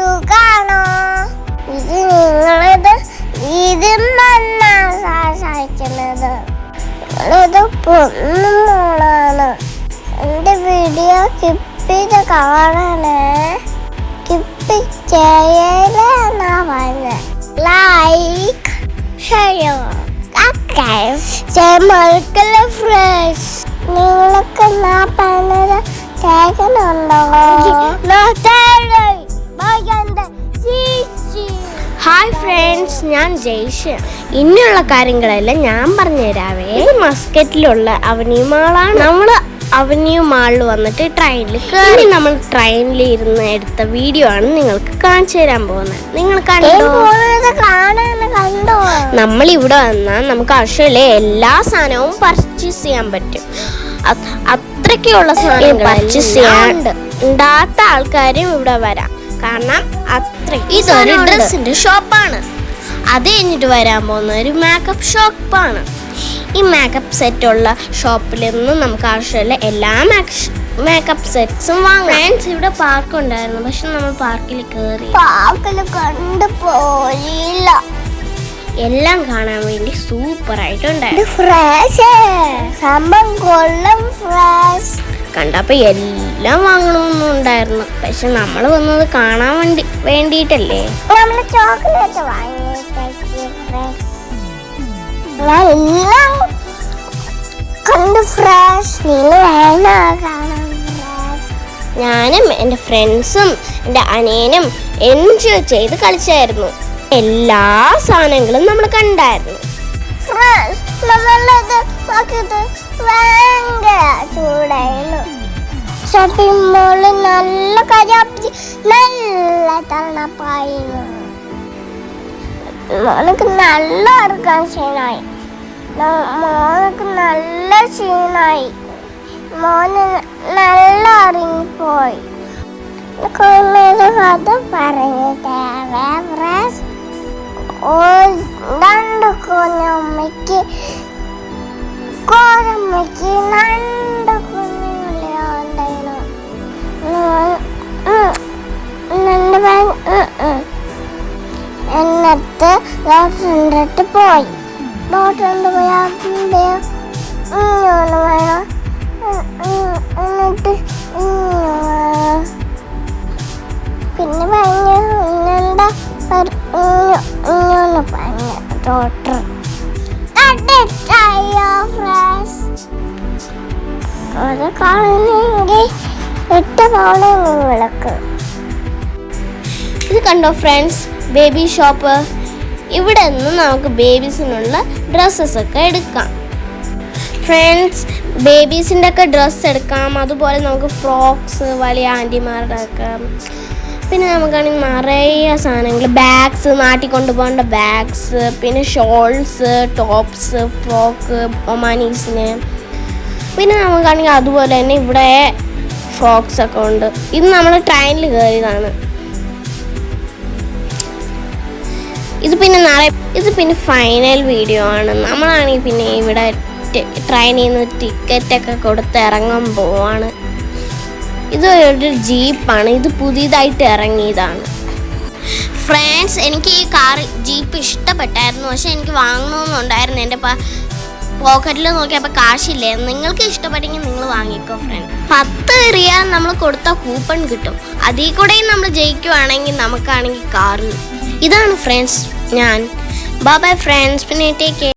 സുഖാണോ? ഇത് നിങ്ങളിത് ഇതിന്നാ സഹായിക്കുന്നത്. നിങ്ങളിത് പൊന്നുമോളാണ്. എൻ്റെ വീഡിയോ കിപ്പിത് കാണണേ. കിപ്പി ചെയ്യലെന്നാ പറഞ്ഞത്. Like share friends. നിങ്ങൾക്ക് ഞാൻ പറഞ്ഞത് കേൾക്കുന്നുണ്ടോ? ഹായ് ഫ്രണ്ട്സ്, ഞാൻ ജയ്ഷ്. ഇനിയുള്ള കാര്യങ്ങളെല്ലാം ഞാൻ പറഞ്ഞുതരാവേ. ഇത് മസ്കറ്റിലുള്ള അവന്യൂ മാളാണ്. നമ്മൾ അവന്യൂ മാളിൽ വന്നിട്ട് ട്രെയിനിൽ കയറി. നമ്മൾ ട്രെയിനിൽ ഇരുന്ന് എടുത്ത വീഡിയോ ആണ് നിങ്ങൾക്ക് കാണിച്ചു തരാൻ പോകുന്നത്. നിങ്ങൾ കണ്ടോ? നമ്മൾ ഇവിടെ വന്നാൽ നമുക്ക് ആവശ്യമുള്ള എല്ലാ സാധനവും പർച്ചേസ് ചെയ്യാൻ പറ്റും. അത്രയ്ക്കുള്ള സാധനം പർച്ചേസ് ചെയ്യാൻ ഉണ്ടാത്ത ആൾക്കാരും ഇവിടെ വരാം. കാരണം അത്രയ്ക്ക് ഇതൊരു ഡ്രസ്സിന്റെ ഷോപ്പാണ്. അത് കഴിഞ്ഞിട്ട് വരാൻ പോകുന്ന ഒരു മേക്കപ്പ് ഷോപ്പാണ്. ഈ മേക്കപ്പ് സെറ്റുള്ള പോപ്പിൽ നിന്ന് നമുക്ക് ആവശ്യമുള്ള എല്ലാ മേക്കപ്പ് സെറ്റ്സും വാങ്ങാം. ഫ്രണ്ട്സ്, ഇവിടെ പാർക്ക് ഉണ്ടായിരുന്നു, പക്ഷെ നമ്മൾ പാർക്കിൽ കയറി കണ്ടുപോയില്ല. എല്ലാം കാണാൻ വേണ്ടി സൂപ്പർ ആയിട്ടുണ്ടായിരുന്നു. കണ്ടപ്പോ എല്ലാം വാങ്ങണമെന്നുണ്ടായിരുന്നു, പക്ഷെ നമ്മൾ വന്നത് കാണാൻ വേണ്ടിയിട്ടല്ലേ. ചോക്ലേറ്റ് ഞാനും എൻ്റെ ഫ്രണ്ട്സും എൻ്റെ അനിയനും എൻജോയ് ചെയ്ത് കളിച്ചായിരുന്നു. എല്ലാ സാധനങ്ങളും നമ്മൾ കണ്ടായിരുന്നു. ഷോപ്പിംഗ് മോളിൽ നല്ല കരാപ്പി, നല്ല തണുപ്പായിരുന്നു. മോനക്ക് നല്ല ഇറക്കാൻ ക്ഷീണായി. മോനക്ക് നല്ല ക്ഷീണായി. മോന് നല്ല ഇറങ്ങിപ്പോയി. കഥ പറഞ്ഞിട്ടേ രണ്ട് കുഞ്ഞമ്മയ്ക്ക് കോരമ്മയ്ക്ക് രണ്ട് കുഞ്ഞുണ്ടായിരുന്നു. എന്നിട്ട് ഡോക്ടറിൻ്റെ പോയി. ഡോക്ടറിൻ്റെ പോയി ഇങ്ങോട്ട് വേണം. എന്നിട്ട് പിന്നെ പറഞ്ഞു ഇന്നെന്താ ഇങ്ങനെ പറഞ്ഞു ഡോക്ടർ. അത് കാണുന്നെങ്കിൽ 8 തവണ വിളക്ക്. ഇത് കണ്ടോ ഫ്രണ്ട്സ്, ബേബി ഷോപ്പ്. ഇവിടെ നിന്ന് നമുക്ക് ബേബീസിനുള്ള ഡ്രസ്സസ് ഒക്കെ എടുക്കാം. ഫ്രണ്ട്സ്, ബേബീസിൻ്റെ ഒക്കെ ഡ്രസ്സ് എടുക്കാം. അതുപോലെ നമുക്ക് ഫ്രോക്സ്, വലിയ ആൻറ്റിമാരുടെ ഒക്കെ. പിന്നെ നമുക്കാണെങ്കിൽ നിറയെ സാധനങ്ങൾ, ബാഗ്സ്, നാട്ടിൽ കൊണ്ടുപോകേണ്ട ബാഗ്സ്, പിന്നെ ഷോൾസ്, ടോപ്സ്, ഫ്രോക്ക്, ഒമാനീസിന്. പിന്നെ നമുക്കാണെങ്കിൽ അതുപോലെ തന്നെ ഇവിടെ ഫ്രോക്സ് ഒക്കെ ഉണ്ട്. ഇത് നമ്മൾ ട്രെയിനിൽ കയറിയതാണ്. ഇത് പിന്നെ ഫൈനൽ വീഡിയോ ആണ്. നമ്മളാണെങ്കിൽ പിന്നെ ഇവിടെ ട്രെയിനിൽ നിന്ന് ടിക്കറ്റൊക്കെ കൊടുത്ത് ഇറങ്ങാൻ പോവാണ്. ഇത് ഒരു ജീപ്പാണ്. ഇത് പുതിയതായിട്ട് ഇറങ്ങിയതാണ്. ഫ്രണ്ട്സ്, എനിക്ക് ഈ ജീപ്പ് ഇഷ്ടപ്പെട്ടായിരുന്നു, പക്ഷെ എനിക്ക് വാങ്ങണമെന്നുണ്ടായിരുന്നു. എൻ്റെ പോക്കറ്റിൽ നോക്കിയപ്പോൾ കാശില്ലേ. നിങ്ങൾക്ക് ഇഷ്ടപ്പെട്ടെങ്കിൽ നിങ്ങൾ വാങ്ങിക്കോ ഫ്രണ്ട്. 10 റിയാൽ നമ്മൾ കൊടുത്ത കൂപ്പൺ കിട്ടും. അതിൽ കൂടെയും നമ്മൾ ജയിക്കുവാണെങ്കിൽ നമുക്കാണെങ്കിൽ കാറ്. ഇതാണ് ഫ്രണ്ട്സ് ഞാൻ. Bye bye friends. പിന്നെ ടേക്ക് കെയർ.